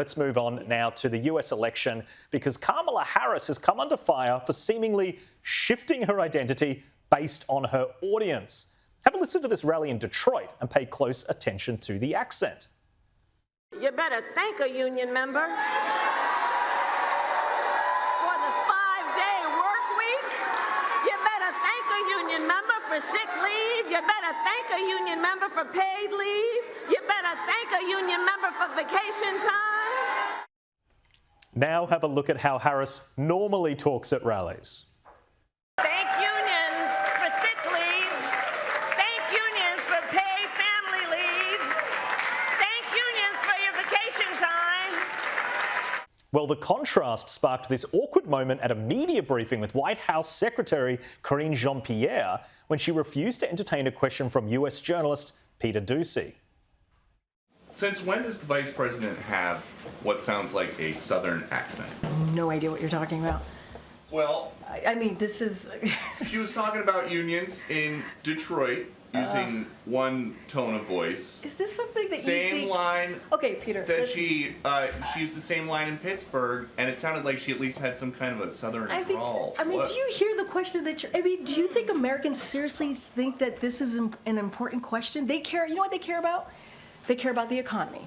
Let's move on now to the US election because Kamala Harris has come under fire for seemingly shifting her identity based on her audience. Have a listen to this rally in Detroit and pay close attention to the accent. You better thank a union member for the 5-day work week. You better thank a union member for sick leave. You better thank a union member for paid leave. You better thank a union member for vacation time. Now have a look at how Harris normally talks at rallies. Thank unions for sick leave. Thank unions for paid family leave. Thank unions for your vacation time. Well, the contrast sparked this awkward moment at a media briefing with White House Secretary Karine Jean-Pierre when she refused to entertain a question from US journalist Peter Doocy. Since when does the Vice President have what sounds like a Southern accent? No idea what you're talking about. Well, I mean, this is... she was talking about unions in Detroit using one tone of voice. Is this something that same you think... line. Okay, Peter. That she used the same line in Pittsburgh, and it sounded like she at least had some kind of a Southern drawl. I mean, do you hear the question that you're... I mean, do you think Americans seriously think that this is an important question? They care... You know what they care about? They care about the economy.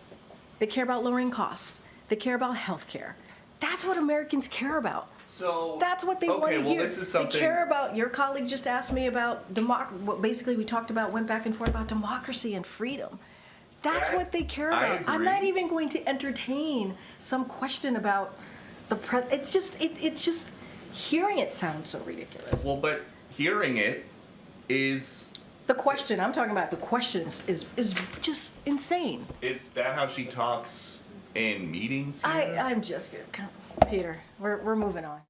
They care about lowering costs. They care about health care. That's what Americans care about. So that's what they want to hear. This is something... They care about, your colleague just asked me about, what basically we talked about, went back and forth about democracy and freedom. That's what they care about. I'm not even going to entertain some question about the president. It's just, hearing it sounds so ridiculous. Well, but hearing it is... The question, I'm talking about the questions is just insane. Is that how she talks in meetings here? I'm just, Peter, we're moving on.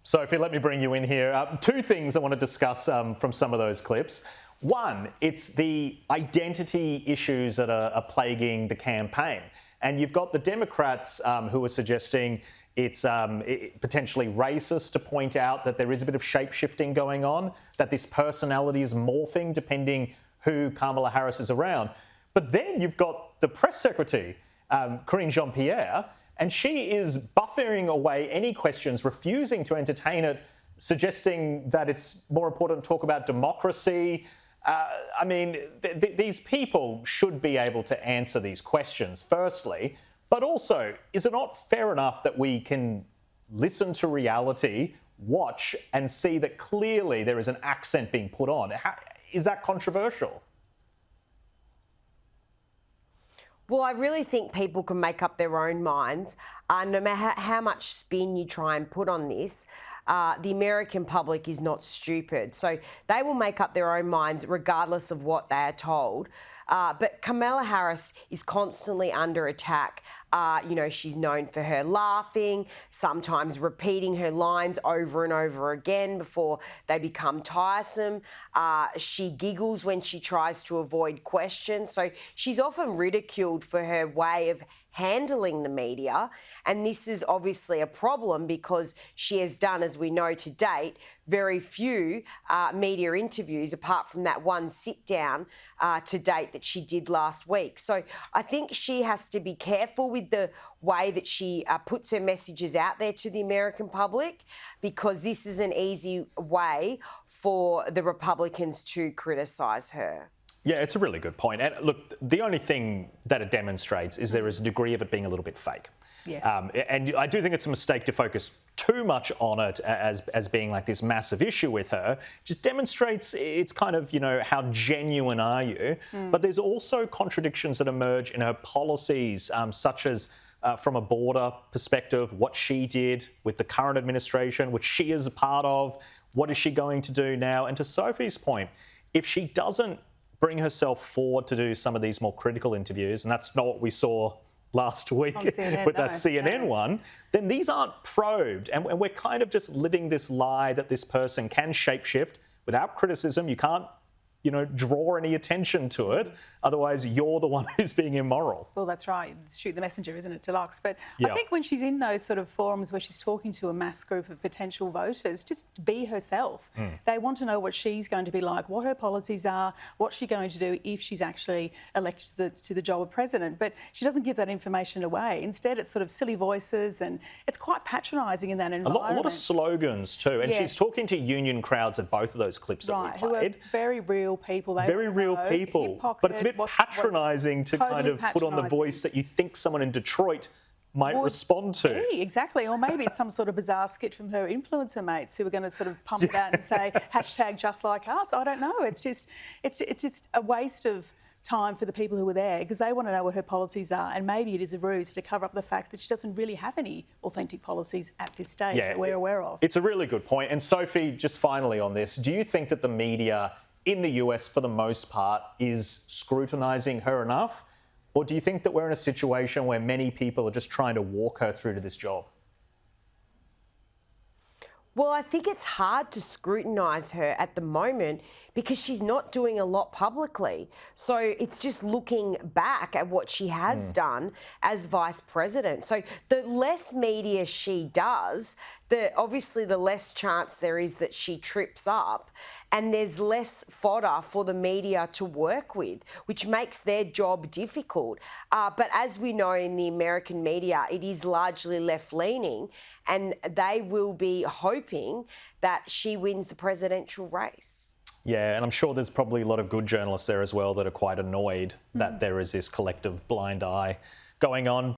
Sophie, let me bring you in here. Two things I want to discuss from some of those clips. One, it's the identity issues that are plaguing the campaign. And you've got the Democrats who are suggesting it's potentially racist to point out that there is a bit of shape-shifting going on, that this personality is morphing depending who Kamala Harris is around. But then you've got the press secretary, Karine Jean-Pierre, and she is buffering away any questions, refusing to entertain it, suggesting that it's more important to talk about democracy. I mean, these people should be able to answer these questions, firstly. But also, is it not fair enough that we can listen to reality, watch, and see that clearly there is an accent being put on? Is that controversial? Well, I really think people can make up their own minds. No matter how much spin you try and put on this, the American public is not stupid. So they will make up their own minds regardless of what they are told. But Kamala Harris is constantly under attack. She's known for her laughing, sometimes repeating her lines over and over again before they become tiresome. She giggles when she tries to avoid questions. So she's often ridiculed for her way of handling the media. And this is obviously a problem because she has done, as we know to date, very few media interviews apart from that one sit down to date that she did last week. So I think she has to be careful with the way that she puts her messages out there to the American public, because this is an easy way for the Republicans to criticise her. Yeah, it's a really good point. And look, the only thing that it demonstrates is there is a degree of it being a little bit fake. Yes. And I do think it's a mistake to focus too much on it as being like this massive issue with her. It just demonstrates it's kind of, how genuine are you? But there's also contradictions that emerge in her policies, such as from a border perspective, what she did with the current administration, which she is a part of. What is she going to do now? And to Sophie's point, if she doesn't bring herself forward to do some of these more critical interviews, and that's not what we saw last week with that CNN one, then these aren't probed. And we're kind of just living this lie that this person can shapeshift without criticism. You can't draw any attention to it. Otherwise, you're the one who's being immoral. Well, that's right. Shoot the messenger, isn't it, Deluxe? But Yeah. I think when she's in those sort of forums where she's talking to a mass group of potential voters, just be herself. They want to know what she's going to be like, what her policies are, what's she going to do if she's actually elected to the job of president. But she doesn't give that information away. Instead, it's sort of silly voices, and it's quite patronising in that environment. A lot of slogans too. And she's talking to union crowds at both of those clips that we played. Who are very real people. They Very real know, people. But it's a bit patronising to kind of put on the voice that you think someone in Detroit might respond to. Exactly. Or maybe it's some sort of bizarre skit from her influencer mates who are going to sort of pump it out and say hashtag just like us. I don't know. It's just a waste of time for the people who were there, because they want to know what her policies are, and maybe it is a ruse to cover up the fact that she doesn't really have any authentic policies at this stage that we're aware of. It's a really good point. And Sophie, just finally on this, do you think that the media in the US, for the most part, is scrutinising her enough? Or do you think that we're in a situation where many people are just trying to walk her through to this job? Well, I think it's hard to scrutinise her at the moment because she's not doing a lot publicly. So it's just looking back at what she has done as vice president. So the less media she does, obviously the less chance there is that she trips up, and there's less fodder for the media to work with, which makes their job difficult. But as we know in the American media, it is largely left-leaning, and they will be hoping that she wins the presidential race. Yeah, and I'm sure there's probably a lot of good journalists there as well that are quite annoyed that there is this collective blind eye going on.